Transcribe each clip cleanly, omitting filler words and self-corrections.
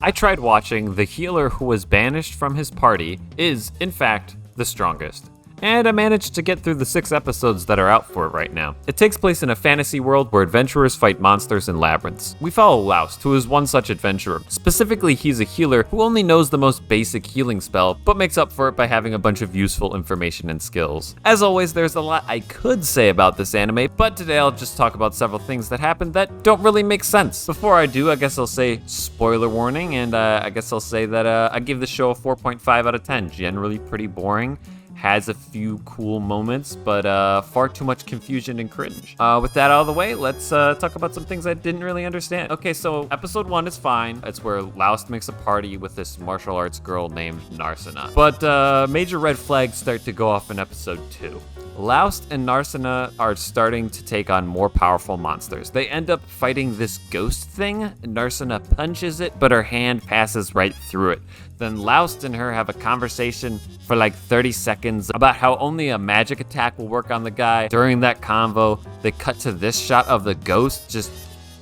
I tried watching. The healer who was banished from his party is, in fact, the strongest. And I managed to get through the 6 episodes that are out for it right now. It takes place in a fantasy world where adventurers fight monsters in labyrinths. We follow Raust, who is one such adventurer. Specifically, he's a healer who only knows the most basic healing spell, but makes up for it by having a bunch of useful information and skills. As always, there's a lot I could say about this anime, but today I'll just talk about several things that happened that don't really make sense. Before I do, I guess I'll say spoiler warning, and I guess I'll say that I give the show a 4.5 out of 10. Generally pretty boring. Has a few cool moments, but far too much confusion and cringe. With that out of the way, let's talk about some things I didn't really understand. Okay, so episode 1 is fine. It's where Raust makes a party with this martial arts girl named Narsena. But major red flags start to go off in episode 2. Raust and Narsena are starting to take on more powerful monsters. They end up fighting this ghost thing. Narsena punches it, but her hand passes right through it. Then Raust and her have a conversation for like 30 seconds about how only a magic attack will work on the guy. During that convo, they cut to this shot of the ghost just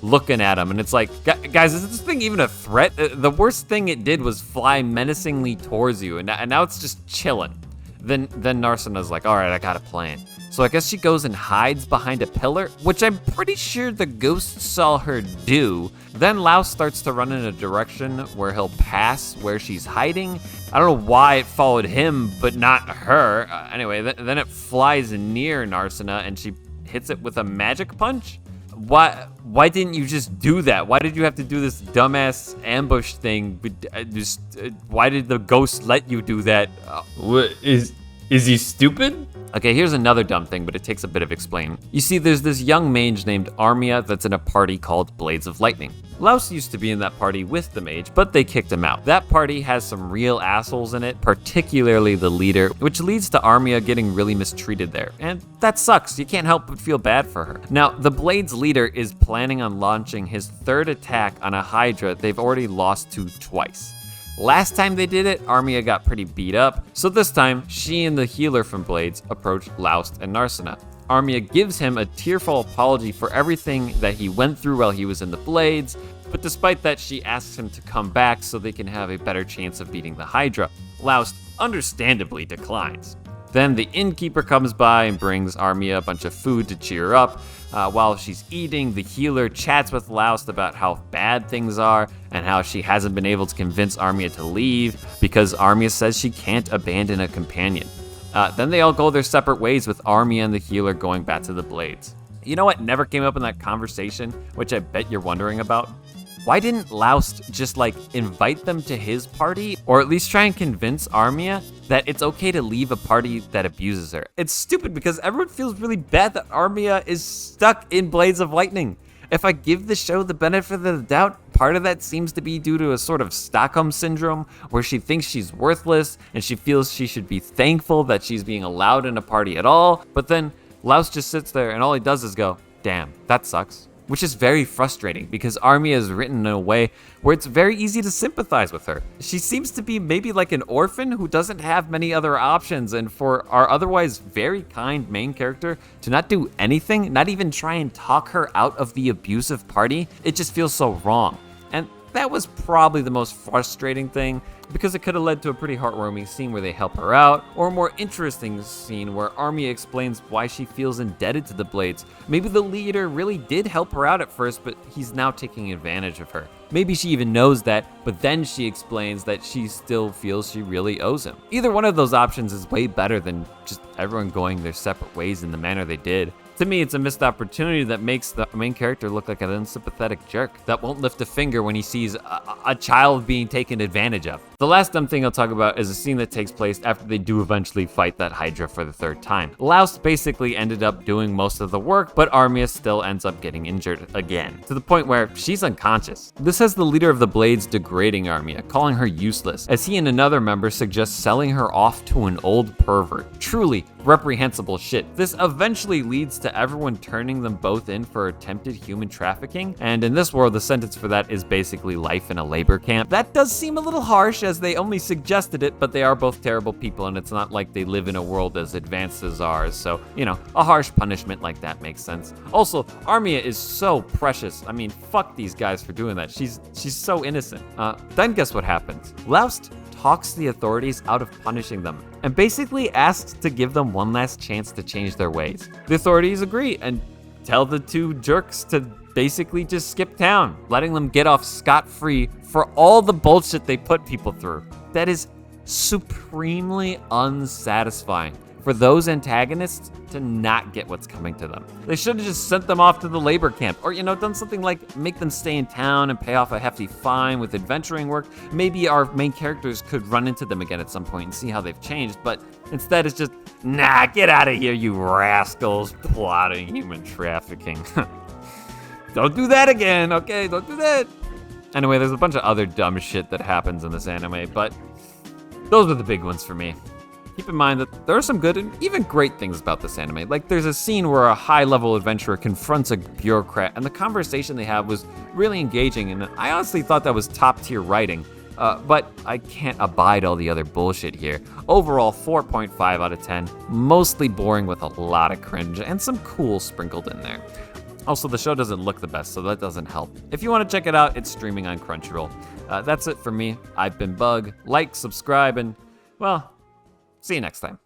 looking at him, and it's like, guys, is this thing even a threat? The worst thing it did was fly menacingly towards you, and now it's just chilling. Then Narsena's like, all right, I got a plan. So I guess she goes and hides behind a pillar, which I'm pretty sure the ghost saw her do. Then Raust starts to run in a direction where he'll pass where she's hiding. I don't know why it followed him, but not her. Anyway, then it flies near Narsena and she hits it with a magic punch. Why didn't you just do that? Why did you have to do this dumbass ambush thing? Why did the ghost let you do that? What is he stupid? Okay, here's another dumb thing, but it takes a bit of explaining. You see, there's this young mage named Armia that's in a party called Blades of Lightning. Raust used to be in that party with the mage, but they kicked him out. That party has some real assholes in it, particularly the leader, which leads to Armia getting really mistreated there. And that sucks, you can't help but feel bad for her. Now, the Blades leader is planning on launching his 3rd attack on a Hydra they've already lost to twice. Last time they did it, Armia got pretty beat up, so this time, she and the healer from Blades approached Raust and Narsena. Armia gives him a tearful apology for everything that he went through while he was in the Blades, but despite that, she asks him to come back so they can have a better chance of beating the Hydra. Raust understandably declines. Then the innkeeper comes by and brings Armia a bunch of food to cheer her up. While she's eating, the healer chats with Raust about how bad things are and how she hasn't been able to convince Armia to leave because Armia says she can't abandon a companion. Then they all go their separate ways with Armia and the healer going back to the Blades. You know what never came up in that conversation, which I bet you're wondering about? Why didn't Raust just invite them to his party, or at least try and convince Armia that it's okay to leave a party that abuses her? It's stupid because everyone feels really bad that Armia is stuck in Blades of Lightning. If I give the show the benefit of the doubt, part of that seems to be due to a sort of Stockholm syndrome where she thinks she's worthless and she feels she should be thankful that she's being allowed in a party at all. But then Raust just sits there and all he does is go, damn, that sucks. Which is very frustrating because Armia is written in a way where it's very easy to sympathize with her. She seems to be maybe like an orphan who doesn't have many other options, and for our otherwise very kind main character to not do anything, not even try and talk her out of the abusive party, it just feels so wrong. And that was probably the most frustrating thing because it could have led to a pretty heartwarming scene where they help her out, or a more interesting scene where Armia explains why she feels indebted to the Blades. Maybe the leader really did help her out at first, but he's now taking advantage of her. Maybe she even knows that, but then she explains that she still feels she really owes him. Either one of those options is way better than just everyone going their separate ways in the manner they did. To me, it's a missed opportunity that makes the main character look like an unsympathetic jerk that won't lift a finger when he sees a child being taken advantage of. The last dumb thing I'll talk about is a scene that takes place after they do eventually fight that Hydra for the 3rd time. Raust basically ended up doing most of the work, but Armia still ends up getting injured again, to the point where she's unconscious. This has the leader of the Blades degrading Armia, calling her useless, as he and another member suggest selling her off to an old pervert. Truly, reprehensible shit. This eventually leads to everyone turning them both in for attempted human trafficking, and in this world, the sentence for that is basically life in a labor camp. That does seem a little harsh, as they only suggested it, but they are both terrible people, and it's not like they live in a world as advanced as ours, so, you know, a harsh punishment like that makes sense. Also, Armia is so precious. I mean, fuck these guys for doing that. She's so innocent. Then guess what happens? Laust talks the authorities out of punishing them and basically asks to give them one last chance to change their ways. The authorities agree and tell the two jerks to basically just skip town, letting them get off scot-free for all the bullshit they put people through. That is supremely unsatisfying for those antagonists to not get what's coming to them. They should have just sent them off to the labor camp, or, you know, done something like make them stay in town and pay off a hefty fine with adventuring work. Maybe our main characters could run into them again at some point and see how they've changed, but instead it's just, nah, get out of here, you rascals, plotting human trafficking. Don't do that again, okay? Don't do that. Anyway, there's a bunch of other dumb shit that happens in this anime, but those are the big ones for me. Keep in mind that there are some good and even great things about this anime. Like, there's a scene where a high-level adventurer confronts a bureaucrat, and the conversation they have was really engaging, and I honestly thought that was top-tier writing. But I can't abide all the other bullshit here. Overall, 4.5 out of 10. Mostly boring with a lot of cringe, and some cool sprinkled in there. Also, the show doesn't look the best, so that doesn't help. If you want to check it out, it's streaming on Crunchyroll. That's it for me. I've been Bug. Like, subscribe, and, well, see you next time.